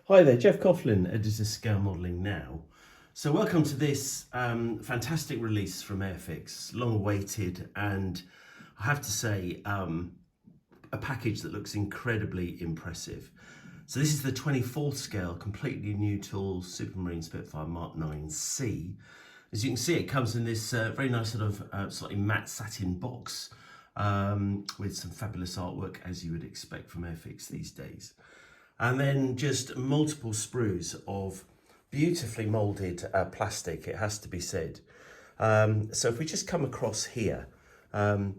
Hi there, Geoff Coughlin, editor Scale Modelling Now. So welcome to this fantastic release from Airfix, long awaited, and I have to say a package that looks incredibly impressive. So this is the 24th scale, completely new tool, Supermarine Spitfire Mk.IXc. As you can see, it comes in this very nice sort of slightly matte satin box with some fabulous artwork, as you would expect from Airfix these days. And then just multiple sprues of beautifully moulded plastic, it has to be said. So if we just come across here, for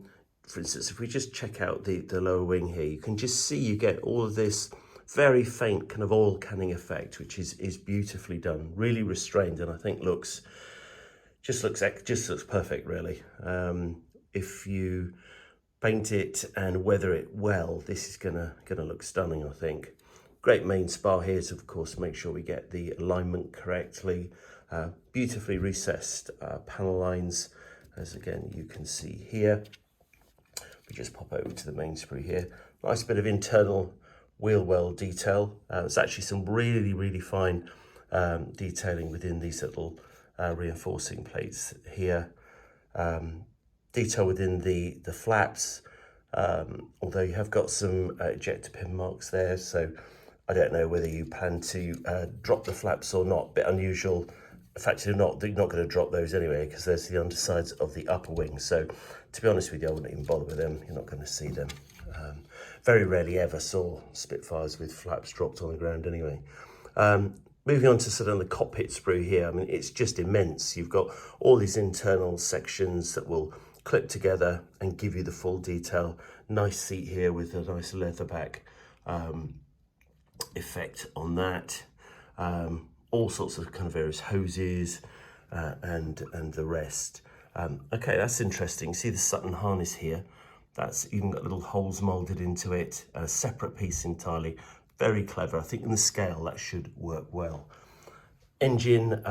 instance, if we just check out the lower wing here, you can just see you get all of this very faint kind of oil canning effect, which is beautifully done, really restrained, and I think looks perfect, really. If you paint it and weather it well, this is gonna look stunning, I think. Great main spar here to, of course, make sure we get the alignment correctly. Beautifully recessed panel lines, as again you can see here. We just pop over to the main sprue here. Nice bit of internal wheel well detail. There's actually some really fine detailing within these little reinforcing plates here. Detail within the flaps, although you have got some ejector pin marks there, so I don't know whether you plan to drop the flaps or not. Bit unusual. In fact, you're not going to drop those anyway, because there's the undersides of the upper wing. So to be honest with you, I wouldn't even bother with them. You're not going to see them. Very rarely ever saw Spitfires with flaps dropped on the ground anyway. Moving on to sort of the cockpit sprue here, I mean, it's just immense. You've got all these internal sections that will clip together and give you the full detail. Nice seat here with a nice leather back effect on that. All sorts of kind of various hoses and the rest. Okay, that's interesting. See the Sutton harness here? That's even got little holes molded into it, a separate piece entirely. Very clever. I think in the scale that should work well. Engine,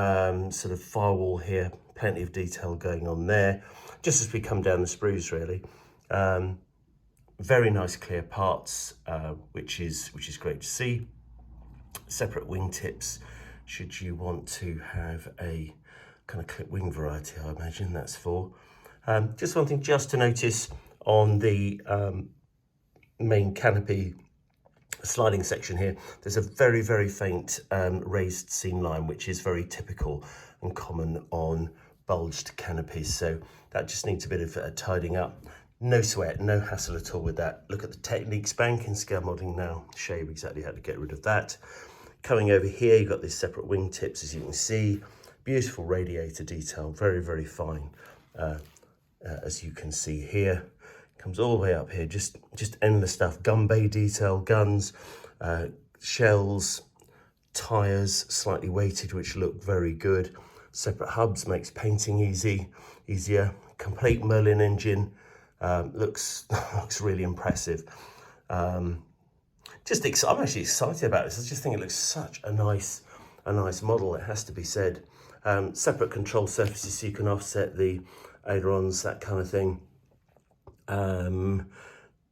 sort of firewall here, plenty of detail going on there. Just as we come down the sprues, really. Very nice clear parts, which is great to see. Separate wingtips, should you want to have a kind of clip wing variety, I imagine that's for. Just one thing just to notice on the main canopy sliding section here, there's a very faint raised seam line, which is very typical and common on bulged canopies, so that just needs a bit of tidying up. No sweat, no hassle at all with that. Look at the techniques bank in Scale Modelling Now, show you exactly how to get rid of that. Coming over here, you've got these separate wingtips, as you can see. Beautiful radiator detail, very fine, as you can see here. Comes all the way up here, just endless stuff. Gun bay detail, guns, shells, tyres, slightly weighted, which look very good. Separate hubs makes painting easier. Complete Merlin engine, looks really impressive. I'm actually excited about this. I just think it looks such a nice model, it has to be said. Separate control surfaces so you can offset the ailerons, that kind of thing.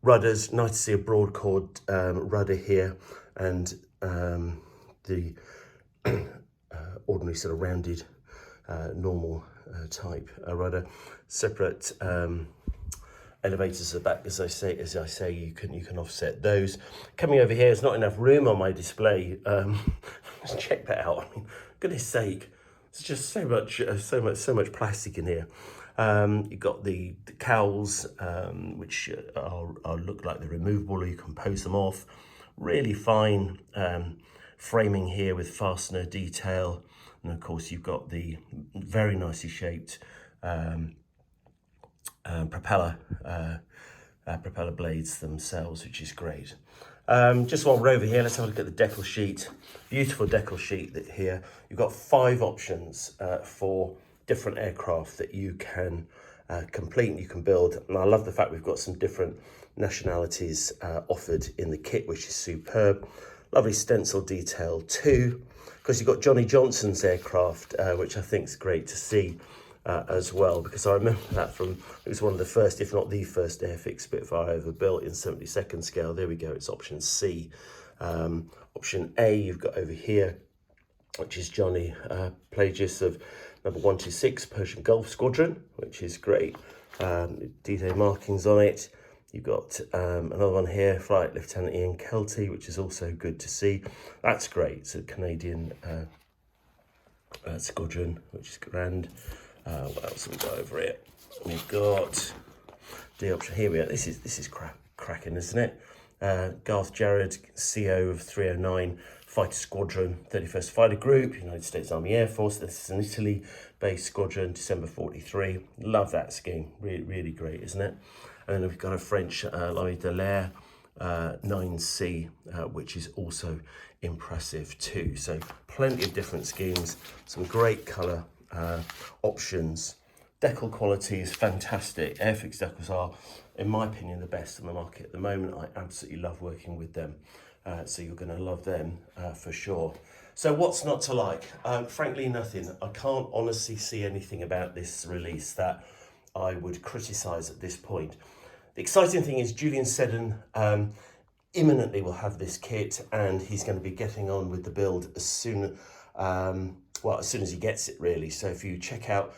Rudders, nice to see a broad chord rudder here, and the ordinary sort of rounded normal type rudder. Separate elevators at the back, as I say, you can offset those. Coming over here, there's not enough room on my display. Just check that out. I mean, goodness sake, there's just so much plastic in here. You've got the cowls, which look like they're removable, or you can pose them off. Really fine framing here with fastener detail, and of course you've got the very nicely shaped propeller blades themselves, which is great. Just while we're over here, let's have a look at the decal sheet. Beautiful decal sheet here. You've got 5 options for different aircraft that you can complete and you can build. And I love the fact we've got some different nationalities offered in the kit, which is superb. Lovely stencil detail too. Of course, you've got Johnny Johnson's aircraft, which I think is great to see as well, because I remember that from, it was one of the first, if not the first, Airfix Spitfire I ever built in 72nd scale. There we go, it's option C. Option A you've got over here, which is Johnny Plagius of number 126 Persian Gulf Squadron, which is great. D-Day markings on it. You've got another one here, Flight Lieutenant Ian Kelty, which is also good to see. That's great. It's a Canadian squadron, which is grand. What else have we got over here? We've got D option. Here we are. This is cracking, isn't it? Garth Jarrett, CO of 309 Fighter Squadron, 31st Fighter Group, United States Army Air Force. This is an Italy-based squadron, December 43. Love that scheme. Really, really great, isn't it? And then we've got a French L'Armée de l'Air 9C, which is also impressive too. So plenty of different schemes, some great colour options. Decal quality is fantastic. Airfix decals are, in my opinion, the best on the market at the moment. I absolutely love working with them. So you're going to love them for sure. So what's not to like? Frankly, nothing. I can't honestly see anything about this release that I would criticise at this point. The exciting thing is Julian Seddon imminently will have this kit, and he's going to be getting on with the build as soon as he gets it, really. So if you check out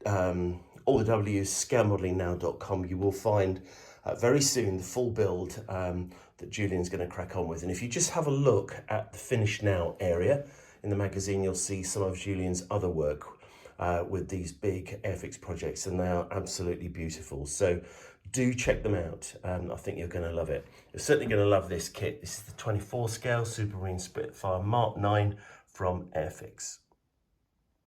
all the W's, scalemodelingnow.com, you will find very soon the full build that Julian's going to crack on with. And if you just have a look at the Finish Now area in the magazine, you'll see some of Julian's other work with these big Airfix projects, and they are absolutely beautiful. So do check them out. I think you're going to love it. You're certainly going to love this kit. This is the 24 scale Supermarine Spitfire Mk.IXc from Airfix.